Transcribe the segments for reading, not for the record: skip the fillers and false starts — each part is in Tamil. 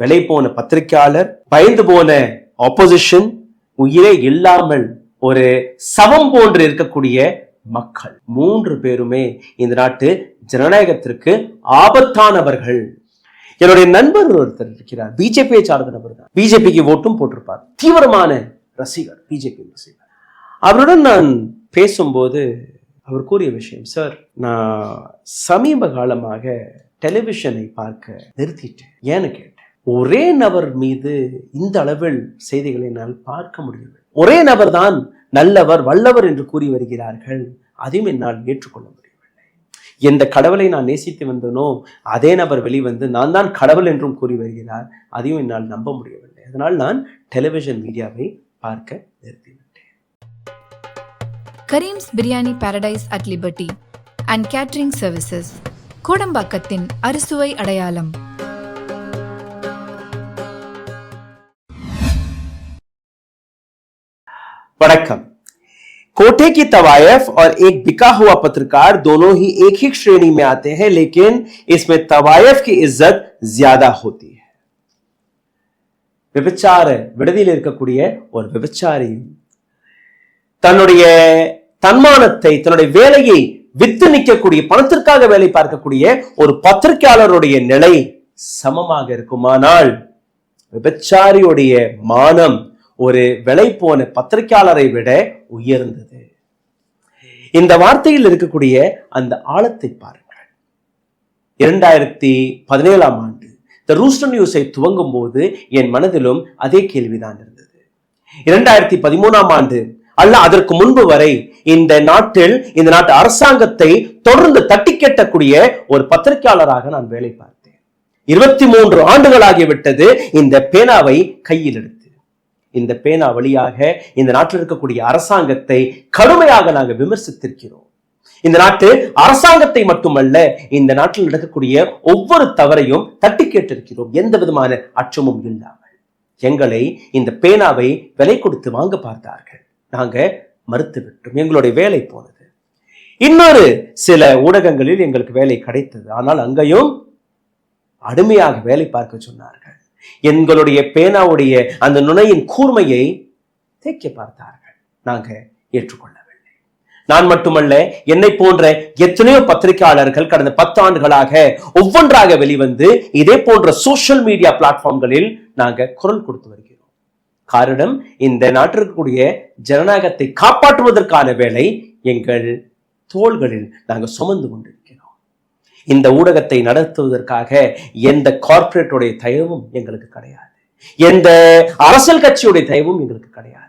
விலை போன பத்திரிகையாளர், பயந்து போன ஆப்போசிஷன், உயிரே இல்லாமல் ஒரு சவம் போன்று இருக்கக்கூடிய மக்கள், 3 பேருமே இந்த நாட்டு ஜனநாயகத்திற்கு ஆபத்தானவர்கள். என்னுடைய நண்பர் ஒருத்தர் இருக்கிறார், பிஜேபியை சார்ந்த நபர் தான். பிஜேபிக்கு ஓட்டும் போட்டிருப்பார், தீவிரமான ரசிகர், பிஜேபி ரசிகர். அவருடன் நான் பேசும்போது அவர் கூறிய விஷயம், சார் நான் சமீப காலமாக டெலிவிஷனை பார்க்க நிறுத்திட்டேன். ஏன்னு கேட்டேன். ஒரே நபர் மீது இந்த அளவில் செய்திகளை என்னால் பார்க்க முடியவில்லை. ஒரே நபர் தான் நல்லவர் வல்லவர் என்று கூறி வருகிறார்கள், அதையும் என்னால் ஏற்றுக்கொள்ள முடியவில்லை. எந்த கடவுளை நான் நேசித்து வந்தனோ அதே நபர் வெளிவந்து நான் தான் கடவுள் என்றும் கூறி வருகிறார், அதையும் என்னால் நம்ப முடியவில்லை. அதனால் நான் டெலிவிஷன் மீடியாவை பார்க்க நிறுத்திவிட்டேன். Karim's biryani paradise at liberty and catering services, கோடம்பாக்கத்தின் அறுசுவை அடையாளம். वणक्कम। कोटे की तवायफ और एक बिका हुआ पत्रकार दोनों ही एक ही श्रेणी में आते हैं, लेकिन इसमें तवायफ की इज्जत ज्यादा होती है. விபச்சார விடுதியில் இருக்கக்கூடிய ஒரு விபச்சாரி தன்னுடைய தன்மானத்தை, தன்னுடைய வேலையை வித்து நிற்கக்கூடிய, பணத்திற்காக வேலை பார்க்கக்கூடிய ஒரு பத்திரிகையாளருடைய நிலை சமமாக இருக்குமானால் விபச்சாரியுடைய மானம் ஒரு விலை போன பத்திரிகையாளரை விட உயர்ந்தது. இந்த வார்த்தையில் இருக்கக்கூடிய அந்த ஆழத்தை பாருங்கள். 2017 ஆண்டு தி ரூஸ்டர் நியூஸை துவங்கும் போது என் மனதிலும் அதே கேள்விதான் இருந்தது. 2013 ஆண்டு அல்ல அதற்கு முன்பு வரை இந்த நாட்டு அரசாங்கத்தை தொடர்ந்து தட்டி கேட்டக்கூடிய ஒரு பத்திரிகையாளராக நான் வேலை பார்த்தேன். 23 ஆண்டுகளாகிவிட்டது இந்த பேனாவை கையில் எடுத்து. இந்த பேனா வழியாக இந்த நாட்டில் இருக்கக்கூடிய அரசாங்கத்தை கடுமையாக நாங்கள் விமர்சித்திருக்கிறோம். இந்த நாட்டு அரசாங்கத்தை மட்டுமல்ல, இந்த நாட்டில் நடக்கக்கூடிய ஒவ்வொரு தவறையும் தட்டி கேட்டிருக்கிறோம், எந்த விதமான அச்சமும் இல்லாமல். எங்களை இந்த பேனாவை விலை கொடுத்து வாங்க பார்த்தார்கள், நாங்க மறுத்து விட்டோம், எங்களுடைய வேலை போனது. இன்னொரு சில ஊடகங்களில் எங்களுக்கு வேலை கிடைத்தது, ஆனால் அங்கேயும் அடிமையாக வேலை பார்க்க சொன்னார்கள். எங்களுடைய பேனாவுடைய அந்த நுனையின் கூர்மையை தேய்க்க பார்த்தார்கள், நாங்க ஏற்றுக்கொள்ளவில்லை. நான் மட்டுமல்ல, என்னை போன்ற எத்தனையோ பத்திரிகையாளர்கள் கடந்த 10 ஆண்டுகளாக ஒவ்வொன்றாக வெளிவந்து இதே போன்ற சோசியல் மீடியா பிளாட்ஃபார்ம்களில் நாங்க குரல் கொடுத்து வருகிறோம். காரணம், இந்த நாட்டிற்குரிய ஜனநாயகத்தை காப்பாற்றுவதற்கான வேலை எங்கள் தோள்களில் நாங்கள் சுமந்து கொண்டிருக்கிறோம். இந்த ஊடகத்தை நடத்துவதற்காக எந்த கார்ப்பரேட்டுடைய தயவும் எங்களுக்கு கிடையாது, எந்த அரசியல் கட்சியுடைய தயவும் எங்களுக்கு கிடையாது.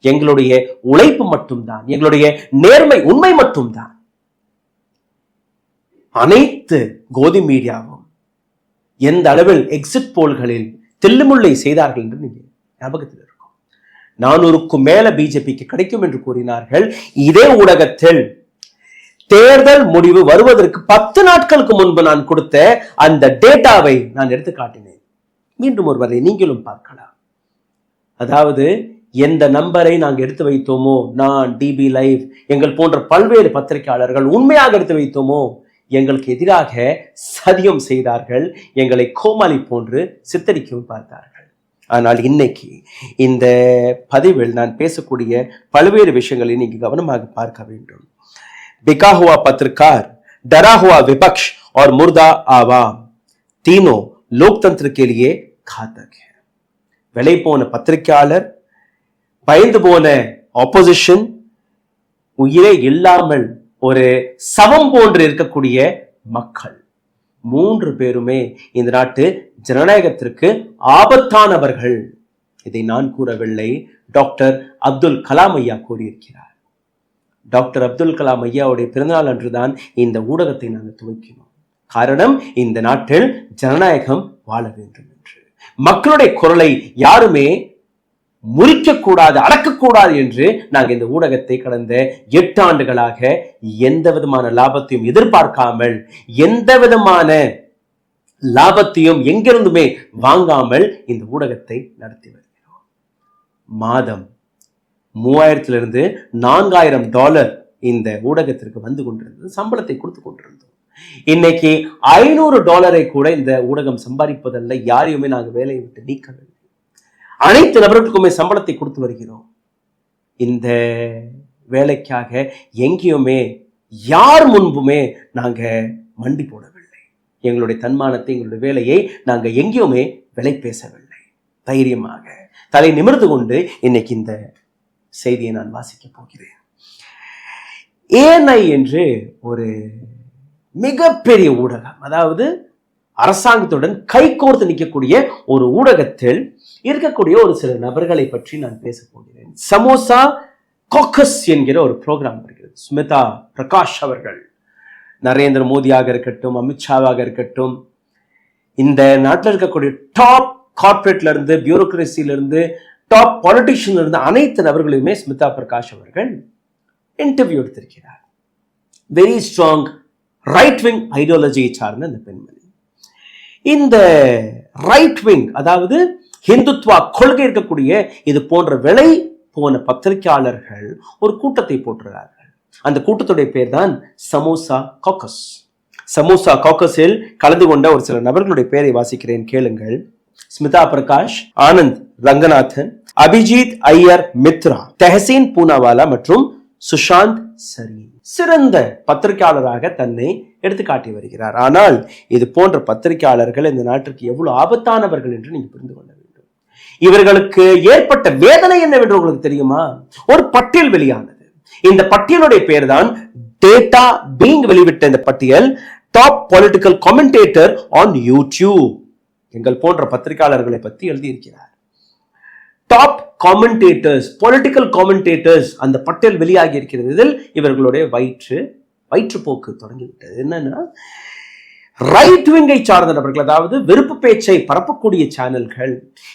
எங்களுடைய உழைப்பு மட்டும்தான், எங்களுடைய நேர்மை, உண்மை மட்டும்தான். அனைத்து கோதி மீடியாவும் எந்த அளவில் எக்ஸிட் போல்களில் தில்லுமுல்லை செய்தார்கள் என்று நீங்க ஞாபகத்தில் இருக்கும். 400க்கும் மேல பிஜேபிக்கு கிடைக்கும் என்று கூறினார்கள். இதே ஊடகத்தில் தேர்தல் முடிவு வருவதற்கு 10 நாட்களுக்கு முன்பு நான் கொடுத்த அந்த டேட்டாவை நான் எடுத்து காட்டினேன். மீண்டும் ஒருவரை நீங்களும் பார்க்கலாம். அதாவது எந்த நம்பரை நாங்கள் எடுத்து வைத்தோமோ, நான், டிபி லைவ், எங்கள் போன்ற பல்வேறு பத்திரிகையாளர்கள் உண்மையாக எடுத்து வைத்தோமோ, எங்களுக்கு எதிராக சதியம் செய்தார்கள், எங்களை கோமாளி போன்று சித்தரிக்கவும் பார்த்தார்கள். ஆனால் இன்னைக்கு இந்த பதிவில் நான் பேசக்கூடிய பல்வேறு விஷயங்களை நீங்க கவனமாக பார்க்க வேண்டும். बिका हुआ पत्रकार, डरा हुआ विपक्ष और मुर्दा आवाम, तीनों लोकतंत्र के लिए घातक है. விலை போன பத்திரிகையாளர், பயந்து போன ஆப்போசிஷன், உயிரே இல்லாமல் ஒரு சவம் போன்று இருக்கக்கூடிய மக்கள், 3 பேருமே இந்த நாட்டு ஜனநாயகத்திற்கு ஆபத்தானவர்கள். இதை நான் கூறவில்லை, டாக்டர் அப்துல் கலாம் ஐயா கூறியிருக்கிறார். டாக்டர் அப்துல் கலாம் ஐயாவுடைய பிறந்தநாள் அன்றுதான் இந்த ஊடகத்தை நாங்கள் துவக்கினோம். காரணம், இந்த நாட்டில் ஜனநாயகம் வாழ வேண்டும் என்று, மக்களுடைய குரலை யாருமே முறிக்கக்கூடாது, அடக்கக்கூடாது என்று நாங்கள் இந்த ஊடகத்தை கடந்த 8 ஆண்டுகளாக எந்த விதமான லாபத்தையும் எதிர்பார்க்காமல், எந்த விதமான லாபத்தையும் எங்கிருந்துமே வாங்காமல் இந்த ஊடகத்தை நடத்தி வருகிறோம். மாதம் 3000 to $4000 இந்த ஊடகத்திற்கு வந்து கொண்டிருந்தது, சம்பளத்தை கொடுத்து கொண்டிருந்தோம். இன்னைக்கு $500 கூட இந்த ஊடகம் சம்பாதிப்பதல்ல. யாரையுமே நாங்கள் வேலையை விட்டு நீக்கவில்லை. அனைத்து நபர்களுக்குமே சம்பளத்தை கொடுத்து வருகிறோம். இந்த வேலைக்காக எங்கேயுமே யார் முன்புமே நாங்க மண்டி போடவில்லை. எங்களுடைய தன்மானத்தை, எங்களுடைய வேலையை நாங்க எங்கேயுமே விலை பேசவில்லை. தைரியமாக தலை நிமிர்ந்து கொண்டு இன்னைக்கு இந்த செய்தியை நான் வாசிக்க போகிறேன். ஏஎன்ஐ என்று ஒரு மிகப்பெரிய ஊடகம், அதாவது அரசாங்கத்துடன் கைகோர்த்து நிற்கக்கூடிய ஒரு ஊடகத்தில் இருக்கக்கூடிய ஒரு சில நபர்களை பற்றி நான் பேச போகிறேன். சமோசா காக்கஸ் என்கிற ஒரு ப்ரோக்ராம் இருக்கிறது. ஸ்மிதா பிரகாஷ் அவர்கள், நரேந்திர மோடியாக இருக்கட்டும், அமித்ஷாவாக இருக்கட்டும், இந்த நாட்டில் இருக்கக்கூடிய டாப் கார்பரேட்ல இருந்து, பியூரோக்ரஸில இருந்து, டாப் பாலிட்டிஷியன்ல இருந்து அனைத்து நபர்களையுமே ஸ்மிதா பிரகாஷ் அவர்கள் இன்டர்வியூ எடுத்திருக்கிறார். வெரி ஸ்ட்ராங் ரைட் விங் ஐடியாலஜியை சார்ந்த இந்த பெண்மணி. இந்த ரைட் விங், அதாவது ஹிந்துத்வா கொள்கை இருக்கக்கூடிய இது போன்ற விலை போன பத்திரிகையாளர்கள் ஒரு கூட்டத்தை போட்டிருக்கிறார்கள். அந்த கூட்டத்துடைய பேர் தான் சமோசா காக்கஸ். சமோசா காக்கஸில் கலந்து கொண்ட ஒரு சில நபர்களுடைய பெயரை வாசிக்கிறேன், கேளுங்கள். ஸ்மிதா பிரகாஷ், ஆனந்த் ரங்கநாதன், அபிஜித் ஐயர் மித்ரா, தெஹசீன் பூனாவாலா மற்றும் சுஷாந்த் சரீன். சிறந்த பத்திரிகையாளராக தன்னை எடுத்து காட்டி வருகிறார். ஆனால் இது போன்ற பத்திரிகையாளர்கள் இந்த நாட்டிற்கு எவ்வளவு ஆபத்தானவர்கள் என்று நீங்க புரிந்து கொள்ள வேண்டும். இவர்களுக்கு ஏற்பட்ட வேதனை என்னவென்று உங்களுக்கு தெரியுமா? ஒரு பட்டியல் வெளியானது. இந்த பட்டியலுடைய பெயர் தான் டேட்டா பீங் வெளிவிட்ட இந்த பட்டியல் top political commentator on YouTube. எங்கள் போன்ற பத்திரிகையாளர்களை பற்றி எழுதியிருக்கிறார். டாப் காமெண்டேட்டர்ஸ், பொலிட்டிக்கல் காமெண்டேட்டர்ஸ், அந்த பட்டியல் வெளியாகி இருக்கிறது. இதில் இவர்களுடைய வயிற்றுப்போக்கு தொடங்கிவிட்டது. என்னன்னா, ரைட் விங்கை சார்ந்த நபர்கள், அதாவது வெறுப்பு பேச்சை பரப்பக்கூடிய சேனல்கள்,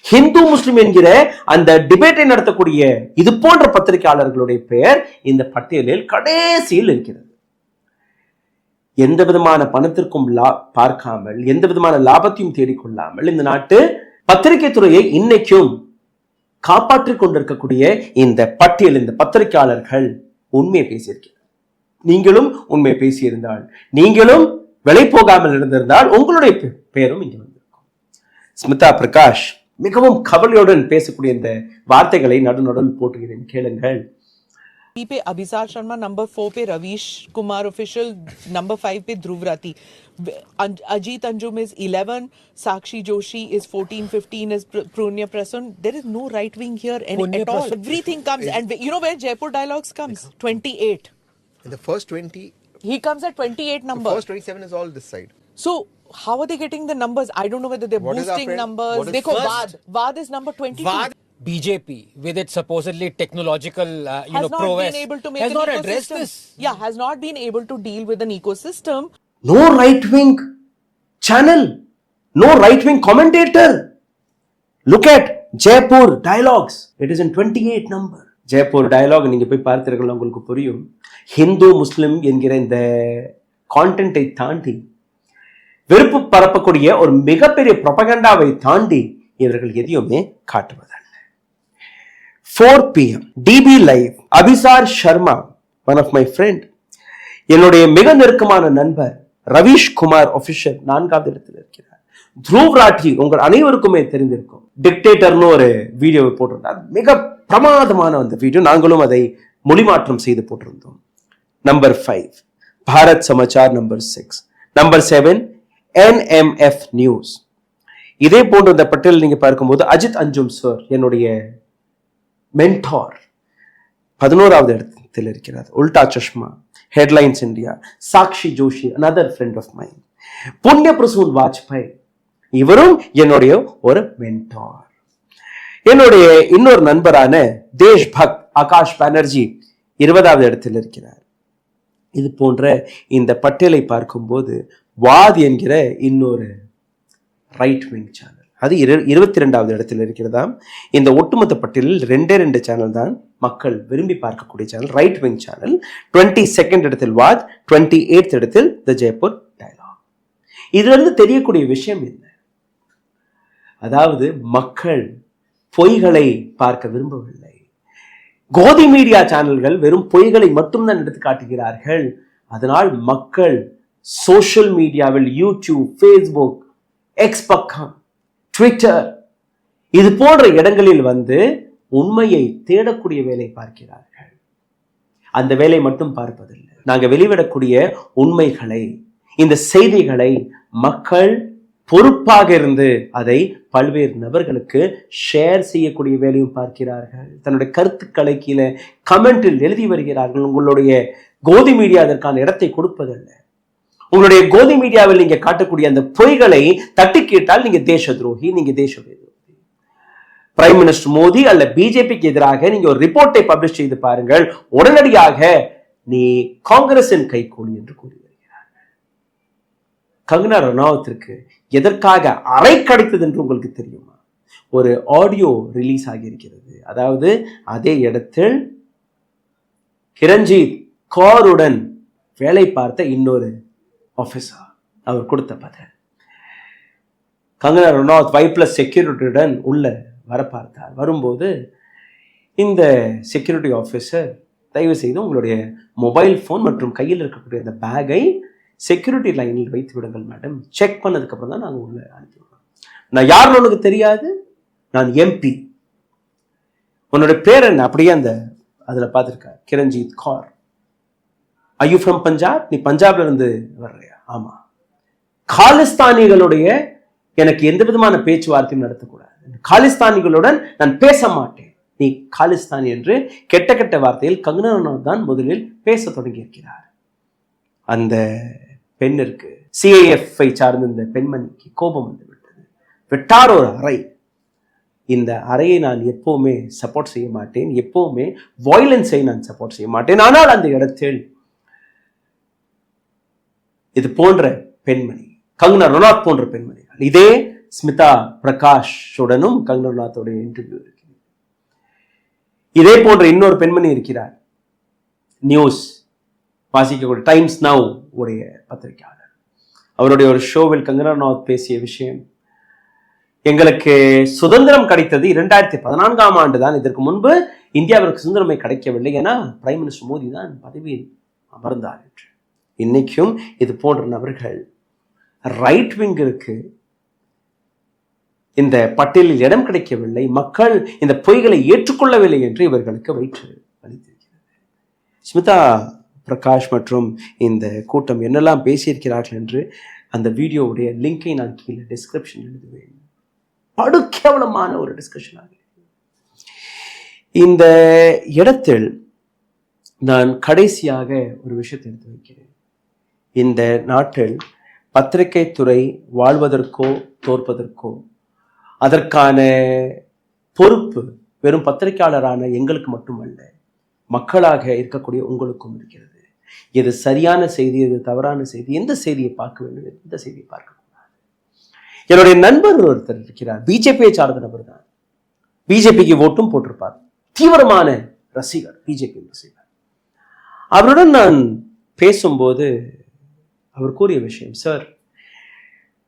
ஹிந்து முஸ்லிம் என்கிற அந்த டிபேட்டை நடத்தக்கூடிய இது போன்ற பத்திரிகையாளர்களுடைய பெயர் இந்த பட்டியலில் கடைசியில் இருக்கிறது. எந்த விதமான பணத்திற்கும் பார்க்காமல், எந்த விதமான லாபத்தையும் தேடிக்கொள்ளாமல் இந்த நாட்டு பத்திரிகை துறையை இன்னைக்கும் காப்பாற்றிக் கொண்டிருக்கக்கூடிய இந்த பட்டியல், இந்த பத்திரிகையாளர்கள் உண்மையை பேசியிருக்கிறார். நீங்களும் உண்மை பேசியிருந்தால், நீங்களும் விலை போகாமல் இருந்திருந்தால் உங்களுடைய பெயரும் இங்கே வந்திருக்கும். ஸ்மிதா பிரகாஷ் மிகவும் கவலையுடன் பேசக்கூடிய இந்த வார்த்தைகளை நடுநடுவில் போட்டுகிறேன், கேளுங்கள். पे अभिसार शर्मा, नंबर 4 पे रवीश कुमार ऑफिशियल, नंबर 5 पे Dhruv Rathee, Ajit Anjum is 11, Sakshi Joshi is 14, 15 is Prunya Prasun. There is no right wing here at all. Everything comes, and you know where Jaipur Dialogues comes? 28. In the first 20, he comes at 28 number. The first 27 is all this side. So how are they getting the numbers? I don't know whether they're boosting numbers. Dekho, Vaad is number 22. BJP, with its supposedly technological, prowess, has not addressed this. Yeah, has not been able to deal with an ecosystem. No right-wing channel, no right-wing commentator. Look at Jaipur Dialogues. It is in 28 number. Jaipur Dialogue, நீங்க போய் பார்த்தீர்கள், உங்களுக்கு புரியும். ஹிந்து முஸ்லிம் என்கிற இந்த கான்டென்ட்டை தாண்டி, வெறுப்பு பரப்பக்கூடிய ஒரு மிகப்பெரிய ப்ரொபகண்டாவை தாண்டி இவர்கள் எதையுமே காட்டுவதல்ல. 4 PM DB Live, அபிசார் Sharma, one of my friend, என்னுடைய மிக நெருக்கமான நண்பர் ரவீஷ் குமார் ஆஃபிஷியல் 4வது இடத்தில் இருக்கிறார். த்ருவ் ராட்டி உங்கள் அனைவருக்குமே தெரிந்திருக்கும். டிக்டேட்டர்னு ஒரு வீடியோவை போட்டிருந்தார். மிக பிரமாதமான அந்த வீடியோ, நாங்களும் அதை மொழிமாற்றம் செய்து போட்டிருந்தோம். Number 5 Bharat Samachar, number 6, number 7 NMF news. இதே போன்ற இந்த பட்டியல் நீங்க பார்க்கும்போது அஜித் அஞ்சும் சார், என்னுடைய மென்டார், 11வது இடத்தில் இருக்கிறார். Ulta Chashma, headlines India, Sakshi Joshi, another friend of mine, புண்ணிய பிரசூன் வாஜ்பாய், இவரும் என்னுடைய ஒரு மென்டார். என்னுடைய இன்னொரு நண்பரான தேஷ் பக்த் ஆகாஷ் பானர்ஜி 20வது இடத்தில் இருக்கிறார். இது போன்ற இந்த பட்டியலை பார்க்கும்போது வாத் என்கிற இன்னொரு ரைட் விங் சேனல், அது 22வது இடத்தில் இருக்கிறதாம். இந்த ஒட்டுமொத்த பட்டியலில் 2 சேனல் தான் மக்கள் விரும்பி பார்க்கக்கூடிய channel, right wing channel. 22nd இடத்தில் வாத், 28th இடத்தில் த ஜெய்ப்பூர் டயலாக். இதிலிருந்து தெரியக்கூடிய விஷயம் என்ன? அதாவது மக்கள் பொய்களை பார்க்க விரும்பவில்லை. கோதி மீடியா சேனல்கள் வெறும் பொய்களை மட்டும்தான் எடுத்து காட்டுகிறார்கள். அதனால் மக்கள் சோஷியல் மீடியாவில் யூடியூப், ஃபேஸ்புக், எக்ஸ் பக்கம், ட்விட்டர் இது போன்ற இடங்களில் வந்து உண்மையை தேடக்கூடிய வேலை பார்க்கிறார்கள். அந்த வேலை மட்டும் பார்ப்பதில்லை. நாங்கள் வெளிவிடக்கூடிய உண்மைகளை, இந்த செய்திகளை மக்கள் பொறுப்பாக இருந்து அதை பல்வேறு நபர்களுக்கு ஷேர் செய்யக்கூடிய வேலையும் பார்க்கிறார்கள். தன்னுடைய கருத்துக்களை கீழே கமெண்டில் எழுதி வருகிறார்கள். உங்களுடைய கோதி மீடியா அதற்கான இடத்தை கொடுப்பதில்லை. உங்களுடைய கோதி மீடியாவில் நீங்க காட்டக்கூடிய அந்த பொய்களை தட்டி கேட்டால் நீங்க தேச துரோகி, நீங்க தேச விரோதி. பிரைம் மினிஸ்டர் மோடி அல்ல பிஜேபிக்கு எதிராக நீங்க ஒரு ரிப்போர்ட்டை பப்ளிஷ் செய்து பாருங்கள், உடனடியாக நீ காங்கிரசின் கைகூலி என்று கூறி வருகிறார்கள். கங்கனா ரணாவத்திற்கு எதற்காக அறை கிடைத்தது என்று உங்களுக்கு தெரியுமா? ஒரு ஆடியோ ரிலீஸ் ஆகியிருக்கிறது. அதாவது அதே இடத்தில் கிரண்ஜீத் கௌருடன் வேலை பார்த்த இன்னொரு ஆபீசர் அவர் கொடுத்த பதில். கங்கனா ரணாவத் வைப்ளஸ் செக்யூரிட்டியுடன் உள்ள வர பார்த்தார். வரும்போது இந்த செக்யூரிட்டி ஆஃபீஸர், தயவு செய்து உங்களுடைய மொபைல் ஃபோன் மற்றும் கையில் இருக்கக்கூடிய அந்த பேக்கை செக்யூரிட்டி லைனில் வைத்து விடுங்கள் மேடம், செக் பண்ணதுக்கு அப்புறம் தான் நாங்கள் உள்ள அனுப்பிவிடுவோம். நான் யாருன்னு உனக்கு தெரியாது, நான் எம்பி. உன்னோட பேர் என்ன? அப்படியே அந்த அதில் பார்த்துருக்கார், Kiranjeet Kaur. I you from Punjab? நீ பஞ்சாப்ல இருந்து வர்றியா? ஆமா. காலிஸ்தானிகளுடைய எனக்கு எந்த விதமான பேச்சுவார்த்தையும் நடத்தக்கூடாது, காலிஸ்தானிகளுடன் நான் பேச மாட்டேன், நீ காலிஸ்தானி என்று கெட்ட கெட்ட வார்த்தையில் கங்கனா ரனாவத் தான் முதலில் பேச தொடங்கி இருக்கிறார். அந்த பெண்ணிற்கு, சிஐஎஃப் சார்ந்த இந்த பெண்மணிக்கு கோபம் வந்து விட்டது. விட்டார் ஒரு அறை. இந்த அறையை நான் எப்பவுமே சப்போர்ட் செய்ய மாட்டேன், எப்பவுமே வயலன்ஸை நான் சப்போர்ட் செய்ய மாட்டேன். ஆனால் அந்த இடத்தில் இது போன்ற பெண்மணி, கங்கனா ரனாவத் போன்ற பெண்மணிகள், இதே ஸ்மிதா பிரகாஷுடனும் கங்கனா ரனாவத்தோட இன்டர்வியூ இருக்கு. இதே போன்ற இன்னொரு பெண்மணி இருக்கிறார், நியூஸ் வாசிக்கக்கூடிய டைம்ஸ் நவ் உடைய பத்திரிகையாளர். அவருடைய ஒரு ஷோவில் கங்கனா ரனாவத் பேசிய விஷயம், எங்களுக்கு சுதந்திரம் கிடைத்தது 2014ஆம் ஆண்டு தான். இதற்கு முன்பு இந்தியாவிற்கு சுதந்திரமே கிடைக்கவில்லை, ஏன்னா பிரைம் மினிஸ்டர் மோடி தான் பதவியில் அமர்ந்தார் என்று. இன்னைக்கும் இது போன்ற நபர்கள் ரைட் விங்கிற்கு இந்த பட்டியலில் இடம் கிடைக்கவில்லை, மக்கள் இந்த பொய்களை ஏற்றுக்கொள்ளவில்லை என்று இவர்களுக்கு வயிற்று அளித்திருக்கிறது. ஸ்மிதா பிரகாஷ் மற்றும் இந்த கூட்டம் என்னெல்லாம் பேசியிருக்கிறார்கள் என்று அந்த வீடியோவுடைய லிங்கை நான் கீழே டிஸ்கிரிப்ஷன் எழுதுவேன். படுகேவலமான ஒரு டிஸ்கஷன் ஆக இந்த இடத்தில் நான் கடைசியாக ஒரு விஷயத்தை எடுத்து வைக்கிறேன். இந்த நாட்டில் பத்திரிகை துறை வாழ்வதற்கோ தோற்பதற்கோ அதற்கான பொறுப்பு வெறும் பத்திரிகையாளரான எங்களுக்கு மட்டுமல்ல, மக்களாக இருக்கக்கூடிய உங்களுக்கும் இருக்கிறது. எது சரியான செய்தி, எது தவறான செய்தி, எந்த செய்தியை பார்க்க வேண்டும், எந்த செய்தியை பார்க்கக்கூடாது. என்னுடைய நண்பர் ஒருத்தர் இருக்கிறார், பிஜேபியை சார்ந்த நபர் தான், பிஜேபிக்கு ஓட்டும் போட்டிருப்பார், தீவிரமான ரசிகர், பிஜேபி ரசிகர். அவருடன் நான் பேசும்போது அவர் கூறிய விஷயம், சார்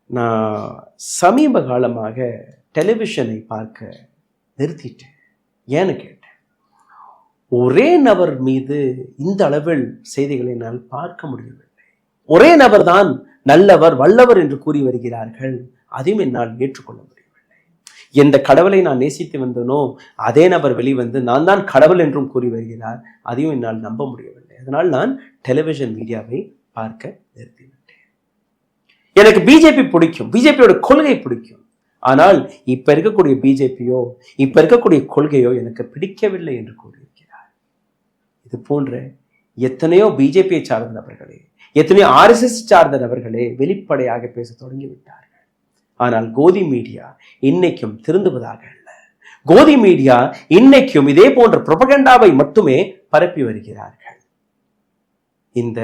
நான் சமீப காலமாக டெலிவிஷனை பார்க்க நிறுத்திட்டேன். ஏன்னு கேட்டேன். ஒரே நபர் மீது இந்த அளவில் செய்திகளை என்னால் பார்க்க முடியவில்லை. ஒரே நபர் தான் நல்லவர் வல்லவர் என்று கூறி வருகிறார்கள், அதையும் என்னால் ஏற்றுக்கொள்ள முடியவில்லை. எந்த கடவுளை நான் நேசித்து வந்தனோ அதே நபர் வெளிவந்து நான் தான் கடவுள் என்றும் கூறி வருகிறார், அதையும் என்னால் நம்ப முடியவில்லை. அதனால் நான் டெலிவிஷன் மீடியாவை பார்க்க நிறுத்திவிட்டேன். எனக்கு பிஜேபி பிடிக்கும், பிஜேபியோட கொள்கை பிடிக்கும், ஆனால் இப்ப இருக்கக்கூடிய பிஜேபியோ இப்ப இருக்கக்கூடிய கொள்கையோ எனக்கு பிடிக்கவில்லை என்று கூறியிருக்கிறார். இது போன்ற எத்தனையோ பிஜேபியை சார்ந்த நபர்களே, எத்தனையோ RSS சார்ந்த நபர்களே வெளிப்படையாக பேச தொடங்கிவிட்டார்கள். ஆனால் கோதி மீடியா இன்னைக்கும் திருந்துவதாக அல்ல. கோதி மீடியா இன்னைக்கும் இதே போன்ற புரோபகண்டாவை மட்டுமே பரப்பி வருகிறார்கள். இந்த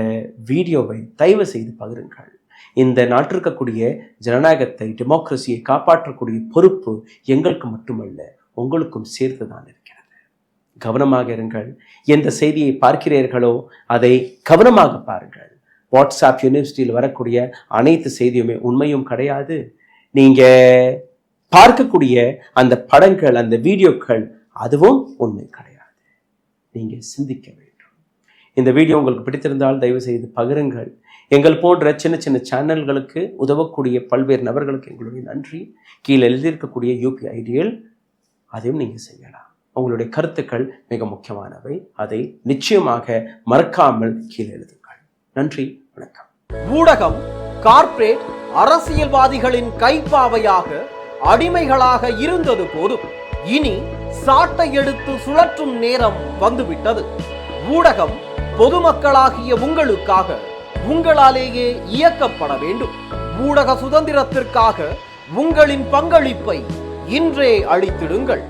வீடியோவை தயவு செய்து பகிருங்கள். இந்த நாட்டிற்கக்கூடிய ஜனநாயகத்தை, டெமோக்ரஸியை காப்பாற்றக்கூடிய பொறுப்பு எங்களுக்கு மட்டுமல்ல, உங்களுக்கும் சேர்த்துதான் இருக்கிறது. கவனமாக இருங்கள். எந்த செய்தியை பார்க்கிறீர்களோ அதை கவனமாக பாருங்கள். வாட்ஸ்அப் யூனிவர்சிட்டியில் வரக்கூடிய அனைத்து செய்தியுமே உண்மையும் கிடையாது. நீங்க பார்க்கக்கூடிய அந்த படங்கள், அந்த வீடியோக்கள், அதுவும் உண்மை கிடையாது. நீங்க சிந்திக்க வேண்டும். இந்த வீடியோ உங்களுக்கு பிடித்திருந்தால் தயவு செய்து பகிருங்கள். எங்கள் போன்ற சின்ன சின்ன சேனல்களுக்கு உதவக்கூடிய பல்வேறு நபர்களுக்கு எங்களுடைய நன்றி. கீழே எழுதியிருக்கக்கூடிய UPI ஐடியில் அதையும் நீங்கள் செய்யலாம். உங்களுடைய கருத்துக்கள் மிக முக்கியமானவை. அதை நிச்சயமாக மறக்காமல் கீழே எழுதுங்கள். நன்றி, வணக்கம். ஊடகம் கார்ப்பரேட் அரசியல்வாதிகளின் கைப்பாவையாக அடிமைகளாக இருந்தது போதும். இனி சாட்டை எடுத்து சுழற்றும் நேரம் வந்துவிட்டது. ஊடகம் பொதுமக்களாகிய உங்களுக்காக உங்களாலேயே இயக்கப்பட வேண்டும். ஊடக சுதந்திரத்திற்காக உங்களின் பங்களிப்பை இன்றே அளித்திடுங்கள்.